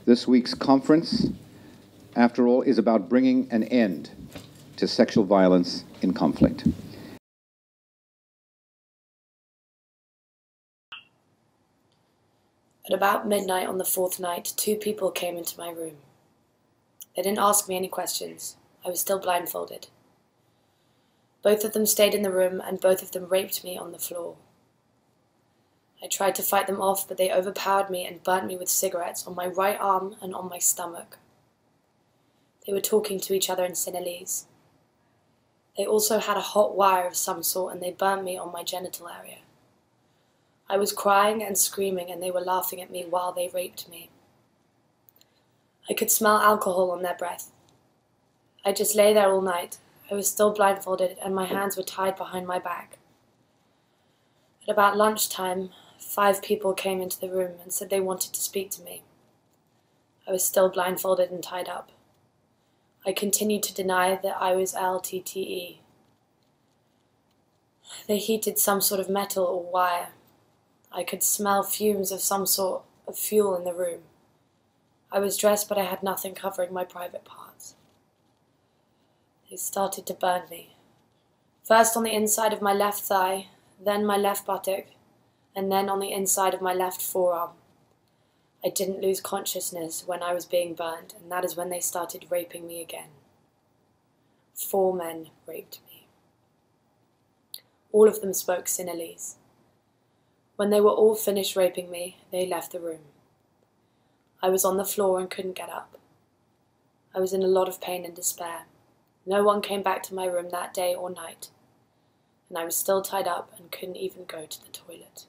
This week's conference, after all, is about bringing an end to sexual violence in conflict. At about midnight on the fourth night, 2 people came into my room. They didn't ask me any questions. I was still blindfolded. Both of them stayed in the room, and both of them raped me on the floor. I tried to fight them off, but they overpowered me and burnt me with cigarettes on my right arm and on my stomach. They were talking to each other in Sinhalese. They also had a hot wire of some sort, and they burnt me on my genital area. I was crying and screaming, and they were laughing at me while they raped me. I could smell alcohol on their breath. I just lay there all night. I was still blindfolded, and my hands were tied behind my back. At about lunchtime, 5 people came into the room and said they wanted to speak to me. I was still blindfolded and tied up. I continued to deny that I was LTTE. They heated some sort of metal or wire. I could smell fumes of some sort of fuel in the room. I was dressed, but I had nothing covering my private parts. They started to burn me. First on the inside of my left thigh, then my left buttock, and then on the inside of my left forearm. I didn't lose consciousness when I was being burned, and that is when they started raping me again. 4 men raped me. All of them spoke Sinhalese. When they were all finished raping me, they left the room. I was on the floor and couldn't get up. I was in a lot of pain and despair. No one came back to my room that day or night, and I was still tied up and couldn't even go to the toilet.